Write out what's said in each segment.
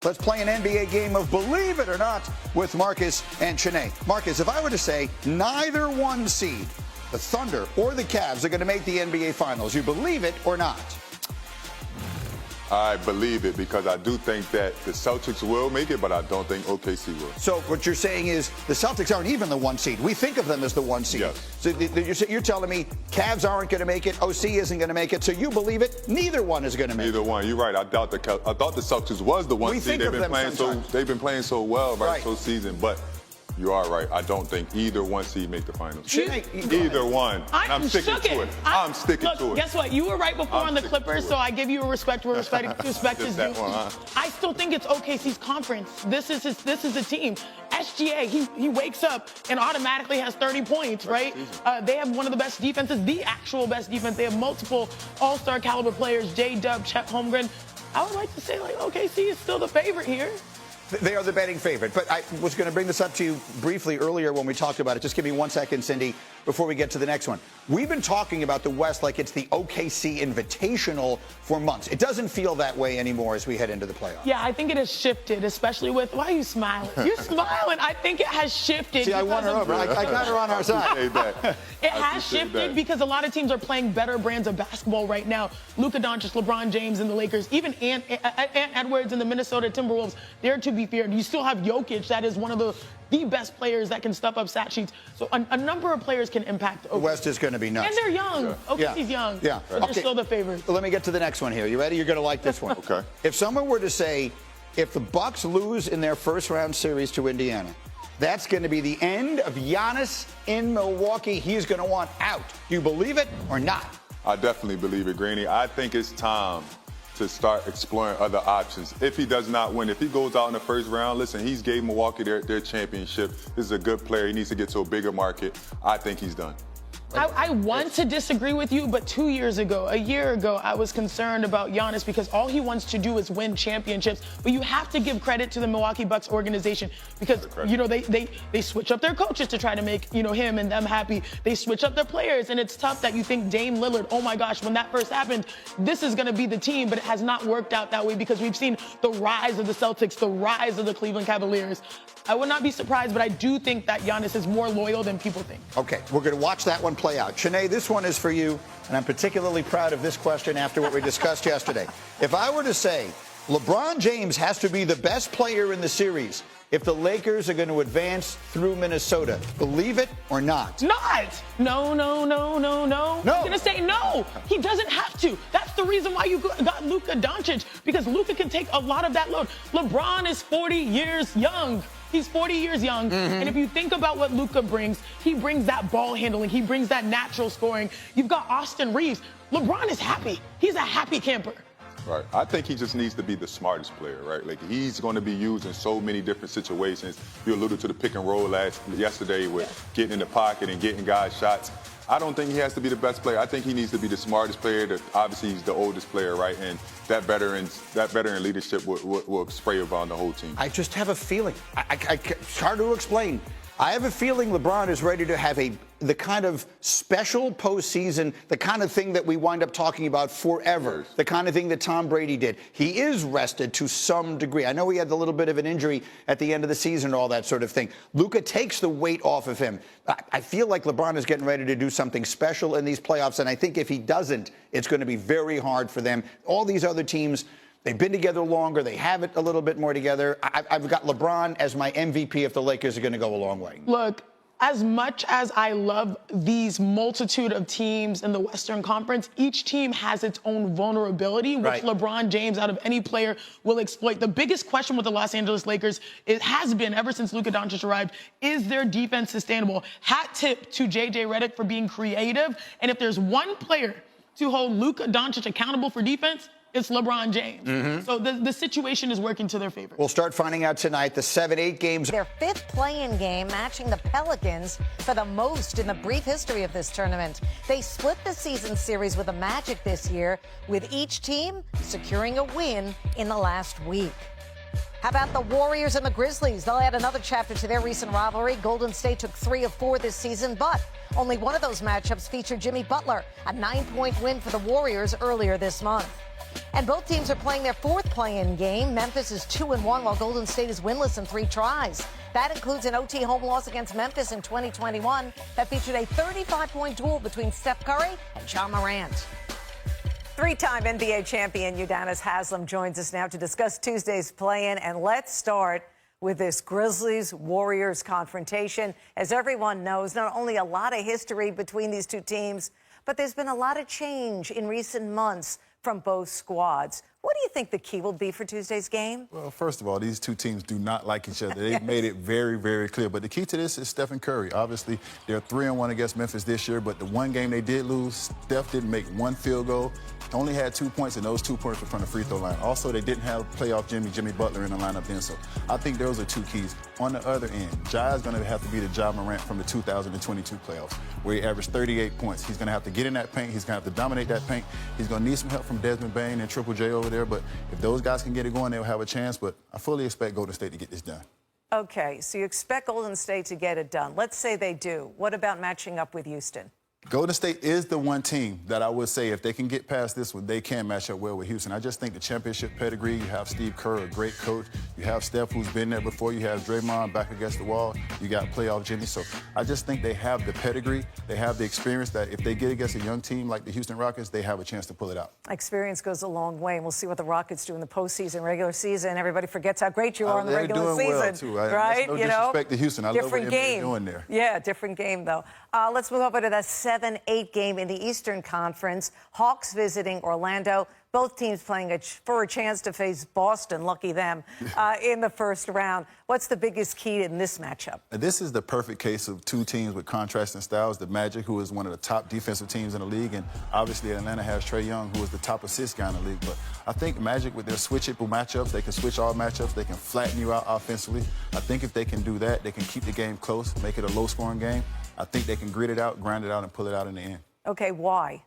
Let's play an NBA game of Believe It or Not with Marcus and Shanae. Marcus, if I were to say neither one seed, the Thunder or the Cavs, are going to make the NBA Finals, you believe it or not? I believe it because I do think that the Celtics will make it, but I don't think OKC will. So what you're saying is the Celtics aren't even the one seed. We think of them as the one seed. Yes. So you're telling me Cavs aren't going to make it, OC isn't going to make it, so you believe it, neither one is going to make it. Neither one. You're right. I thought the Celtics was the one seed. They've been playing so well this season, but you are right. I don't think either one seed make the finals. Either one. I'm sticking to it. I'm sticking to it. Guess what? You were right before on the Clippers, so I give you a respect where respect is due. I still think it's OKC's conference. This is the team. SGA, he wakes up and automatically has 30 points, right? They have one of the best defenses, the actual best defense. They have multiple all-star caliber players, J-Dub, Chet Holmgren. I would like to say, OKC is still the favorite here. They are the betting favorite. But I was going to bring this up to you briefly earlier when we talked about it. Just give me 1 second, Cindy, before we get to the next one. We've been talking about the West like it's the OKC Invitational for months. It doesn't feel that way anymore as we head into the playoffs. Yeah, I think it has shifted, especially with... Why are you smiling? You're smiling. I think it has shifted. See, I won her over. I got her on our side. It has shifted because a lot of teams are playing better brands of basketball right now. Luka Doncic, LeBron James, and the Lakers, even Ant Edwards and the Minnesota Timberwolves, they're to be feared. You still have Jokic, that is one of the best players that can stuff up stat sheets. So a number of players can impact the West is going to be nuts. And they're young. OKC's young. Yeah. But they're still the favorite. Let me get to the next one here. You ready? You're going to like this one. Okay. If someone were to say, if the Bucks lose in their first round series to Indiana, that's going to be the end of Giannis in Milwaukee. He's going to want out. Do you believe it or not? I definitely believe it, Greeny. I think it's time to start exploring other options. If he does not win, if he goes out in the first round, listen, he's gave Milwaukee their championship. This is a good player. He needs to get to a bigger market. I think he's done. I want to disagree with you, but 2 years ago, a year ago, I was concerned about Giannis because all he wants to do is win championships. But you have to give credit to the Milwaukee Bucks organization because, they switch up their coaches to try to make, him and them happy. They switch up their players, and it's tough that you think Dame Lillard, oh my gosh, when that first happened, this is going to be the team, but it has not worked out that way because we've seen the rise of the Celtics, the rise of the Cleveland Cavaliers. I would not be surprised, but I do think that Giannis is more loyal than people think. Okay, we're going to watch that one play out. Shanae, this one is for you, and I'm particularly proud of this question after what we discussed yesterday. If I were to say LeBron James has to be the best player in the series if the Lakers are going to advance through Minnesota, believe it or not? Not! No. I'm going to say no. He doesn't have to. That's the reason why you got Luka Doncic, because Luka can take a lot of that load. LeBron is 40 years young. He's 40 years young, and if you think about what Luka brings, he brings that ball handling, he brings that natural scoring. You've got Austin Reeves. LeBron is happy. He's a happy camper. Right. I think he just needs to be the smartest player, right? Like, he's going to be used in so many different situations. You alluded to the pick and roll yesterday with getting in the pocket and getting guys shots. I don't think he has to be the best player. I think he needs to be the smartest player. Obviously, he's the oldest player, right? And that veteran leadership will spray around the whole team. I just have a feeling. It's hard to explain. I have a feeling LeBron is ready to have the kind of special postseason, the kind of thing that we wind up talking about forever, the kind of thing that Tom Brady did. He is rested to some degree. I know he had a little bit of an injury at the end of the season and all that sort of thing. Luka takes the weight off of him. I feel like LeBron is getting ready to do something special in these playoffs, and I think if he doesn't, it's going to be very hard for them. All these other teams, they've been together longer. They have it a little bit more together. I've got LeBron as my MVP if the Lakers are going to go a long way. Look, as much as I love these multitude of teams in the Western Conference, each team has its own vulnerability, which LeBron James, out of any player, will exploit. The biggest question with the Los Angeles Lakers, it has been, ever since Luka Doncic arrived, is their defense sustainable? Hat tip to J.J. Redick for being creative. And if there's one player to hold Luka Doncic accountable for defense, it's LeBron James. So the situation is working to their favor. We'll start finding out tonight. The 7-8 games. Their fifth play-in game, matching the Pelicans for the most in the brief history of this tournament. They split the season series with the Magic this year, with each team securing a win in the last week. How about the Warriors and the Grizzlies? They'll add another chapter to their recent rivalry. Golden State took 3 of 4 this season, but only one of those matchups featured Jimmy Butler, a 9-point win for the Warriors earlier this month. And both teams are playing their fourth play-in game. Memphis is 2-1, while Golden State is winless in 3 tries. That includes an OT home loss against Memphis in 2021 that featured a 35-point duel between Steph Curry and Ja Morant. 3-time NBA champion Udonis Haslem joins us now to discuss Tuesday's play-in. And let's start with this Grizzlies-Warriors confrontation. As everyone knows, not only a lot of history between these two teams, but there's been a lot of change in recent months from both squads. What do you think the key will be for Tuesday's game? Well, first of all, these two teams do not like each other. They've made it very, very clear. But the key to this is Steph and Curry. Obviously, they're 3-1 against Memphis this year, but the one game they did lose, Steph didn't make one field goal. Only had 2 points, and those 2 points were from the free throw line. Also, they didn't have playoff Jimmy Butler in the lineup then, so I think those are 2 keys. On the other end, Ja is going to have to be the Ja Morant from the 2022 playoffs, where he averaged 38 points. He's going to have to get in that paint. He's going to have to dominate that paint. He's going to need some help from Desmond Bane and Triple J over there, but if those guys can get it going, they'll have a chance, but I fully expect Golden State to get this done. Okay, so you expect Golden State to get it done. Let's say they do. What about matching up with Houston? Golden State is the one team that I would say if they can get past this one, they can match up well with Houston. I just think the championship pedigree, you have Steve Kerr, a great coach. You have Steph, who's been there before. You have Draymond back against the wall. You got playoff Jimmy. So I just think they have the pedigree. They have the experience that if they get against a young team like the Houston Rockets, they have a chance to pull it out. Experience goes a long way, and we'll see what the Rockets do in the postseason, regular season. Everybody forgets how great you are in the regular season. Well, too. Right? No disrespect to Houston. I love what they're doing there. Yeah, different game, though. Let's move over to that 7-8 game in the Eastern Conference. Hawks visiting Orlando. Both teams playing for a chance to face Boston, lucky them, in the first round. What's the biggest key in this matchup? This is the perfect case of 2 teams with contrasting styles. The Magic, who is one of the top defensive teams in the league, and obviously Atlanta has Trae Young, who is the top assist guy in the league. But I think Magic, with their switchable matchups, they can switch all matchups. They can flatten you out offensively. I think if they can do that, they can keep the game close, make it a low-scoring game. I think they can grit it out, grind it out, and pull it out in the end. Okay, why?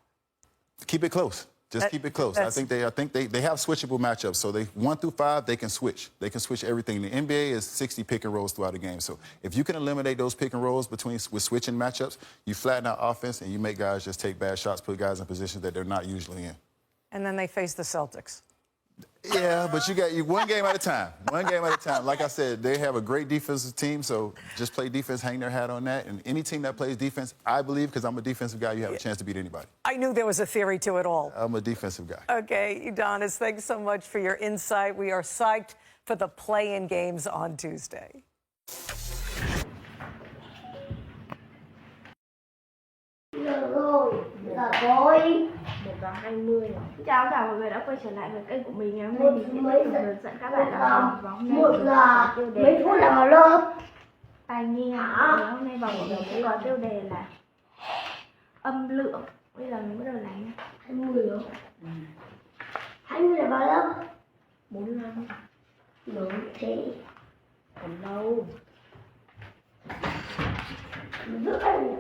Keep it close. Just keep it close. I think they have switchable matchups. So 1 through 5, they can switch. They can switch everything. The NBA is 60 pick and rolls throughout the game. So if you can eliminate those pick and rolls with switching matchups, you flatten out offense and you make guys just take bad shots, put guys in positions that they're not usually in. And then they face the Celtics. Yeah, but you got one game at a time. One game at a time. Like I said, they have a great defensive team, so just play defense, hang their hat on that. And any team that plays defense, I believe, because I'm a defensive guy, you have a chance to beat anybody. I knew there was a theory to it all. I'm a defensive guy. Okay, Udonis, thanks so much for your insight. We are psyched for the play-in games on Tuesday. Rồi, là tôi 1:20. Chào tất cả mọi người đã quay trở lại với kênh của mình. Ngày hôm nay mình sẽ tiếp tục hướng dẫn các bạn làm bài và hôm nay mình sẽ tiêu đề mấy phút là vào lớp tài nghe. Hôm nay vòng của mình sẽ có tiêu đề là âm lượng. Bây giờ mình bắt đầu làm nha. 20 rồi. 20 là vào lớp 45. Đúng thế. Còn lâu. Rưỡi.